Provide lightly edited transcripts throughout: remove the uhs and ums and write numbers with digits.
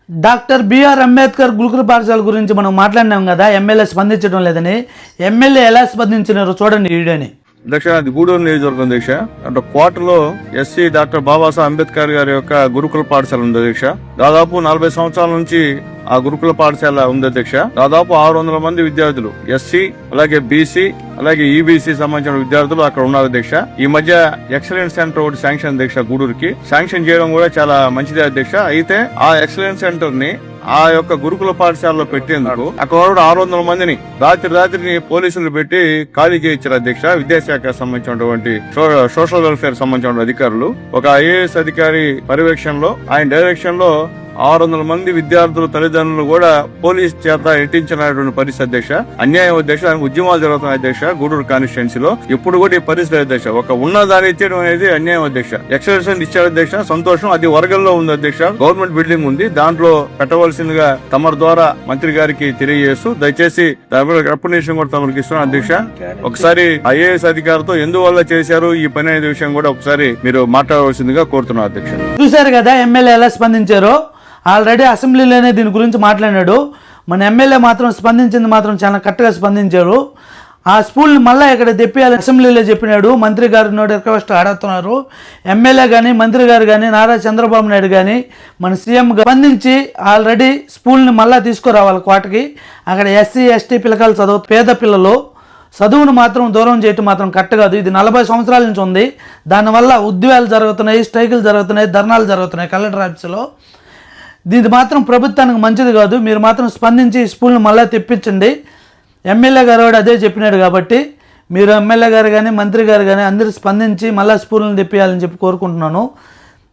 Doctor BR Ambedkar గురుకుల పాఠశాల గురించి మనం మాట్లాడినాం కదా, ఎమ్మెల్యే స్పందించడం లేదని. ఎమ్మెల్యే ఎలా స్పందించినారో చూడండి వీడియోని. దక్ష అది గూడూరు నియోజకవర్గం దీక్ష అంటే కోటలో ఎస్సీ డాక్టర్ బాబాసాహెబ్ అంబేద్కర్ గారి యొక్క గురుకుల పాఠశాల ఉంది దీక్ష. దాదాపు 40 సంవత్సరాల నుంచి ఆ గురుకుల పాఠశాల ఉంది అధ్యక్ష. దాదాపు 600 మంది విద్యార్థులు ఎస్సీ అలాగే బీసీ అలాగే ఈబీసీ సంబంధించిన విద్యార్థులు అక్కడ ఉన్నారు అధ్యక్ష. ఈ మధ్య ఎక్సలెన్స్ సెంటర్ ఒకటి శాంక్షన్ అధ్యక్ష, గూడూరుకి శాంక్షన్ చేయడం కూడా చాలా మంచిదే అధ్యక్ష. అయితే ఆ ఎక్సలెన్స్ సెంటర్ ని ఆ యొక్క గురుకుల పాఠశాలలో పెట్టేందుకు అక్కడ 600 మందిని రాత్రి పోలీసులు పెట్టి ఖాళీ చేయించారు అధ్యక్ష. విద్యాశాఖ సంబంధించినటువంటి సోషల్ వెల్ఫేర్ సంబంధించిన అధికారులు ఒక ఐఏఎస్ అధికారి పర్యవేక్షణలో ఆయన డైరెక్షన్ లో 600 మంది విద్యార్థుల తల్లిదండ్రులు కూడా పోలీస్ చేత ఎట్టించినటువంటి పరిస్థితి అధ్యక్ష. అన్యాయం అధ్యక్ష. ఉద్యమాలు జరుగుతున్నాయి అధ్యక్ష గూడూరు కాన్స్టిట్యున్సీలో. ఎప్పుడు కూడా ఈ పరిస్థితి అధ్యక్ష. ఒక ఉన్నదాన్ని ఇచ్చేయడం అనేది అన్యాయం అధ్యక్ష. ఎక్స్టెన్షన్ ఇచ్చారు అధ్యక్ష, సంతోషం. అది వరగల్లో ఉంది అధ్యక్ష. గవర్నమెంట్ బిల్డింగ్ ఉంది, దాంట్లో పెట్టవలసిందిగా తమరి ద్వారా మంత్రి గారికి తెలియజేస్తూ దయచేసి దాని మీద రెప్యుటేషన్ కూడా తమరికి ఇస్తున్నాం అధ్యక్ష. ఒకసారి ఐఏఎస్ అధికారితో ఎందువల్ల చేశారు ఈ పని అనే విషయం కూడా ఒకసారి మీరు మాట్లాడవలసిందిగా కోరుతున్నాం అధ్యక్ష. చూశారు కదా ఎమ్మెల్యే ఎలా స్పందించారో. ఆల్రెడీ అసెంబ్లీలోనే దీని గురించి మాట్లాడాడు. మన ఎమ్మెల్యే మాత్రం స్పందించింది మాత్రం చాలా కరెక్ట్గా స్పందించారు. ఆ స్కూల్ని మళ్ళీ ఇక్కడ తెప్పియాలని అసెంబ్లీలో చెప్పినాడు. మంత్రి గారు నోటి రిక్వెస్ట్ ఆడుతున్నారు. ఎమ్మెల్యే కానీ మంత్రి గారు కానీ నారా చంద్రబాబు నాయుడు కానీ మన సీఎం స్పందించి ఆల్రెడీ స్కూల్ని మళ్ళీ తీసుకురావాలి కోటకి. అక్కడ ఎస్సీ ఎస్టీ పిల్లకాయలు చదువు పేద పిల్లలు చదువును మాత్రం దూరం చేయటం మాత్రం కరెక్ట్ కాదు. ఇది 40 సంవత్సరాల నుంచి ఉంది. దానివల్ల ఉద్యోగాలు జరుగుతున్నాయి, స్ట్రైకులు జరుగుతున్నాయి, ధర్నాలు జరుగుతున్నాయి కలెక్టర్ ఆఫీసులో. దీని మాత్రం ప్రభుత్వానికి మంచిది కాదు. మీరు మాత్రం స్పందించి స్కూల్ని మళ్ళీ తెప్పించండి. ఎమ్మెల్యే గారు కూడా అదే చెప్పినాడు కాబట్టి మీరు ఎమ్మెల్యే గారు కానీ మంత్రి గారు కానీ అందరూ స్పందించి మళ్ళీ స్కూల్ని తెప్పియాలని చెప్పి కోరుకుంటున్నాను.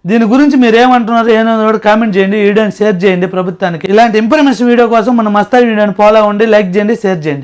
దీని గురించి మీరు ఏమంటున్నారు ఏమో కూడా కామెంట్ చేయండి, వీడియోని షేర్ చేయండి ప్రభుత్వానికి. ఇలాంటి ఇన్ఫర్మేషన్ వీడియో కోసం మన మస్తా వీడియోని ఫాలో అవ్వండి, లైక్ చేయండి, షేర్ చేయండి.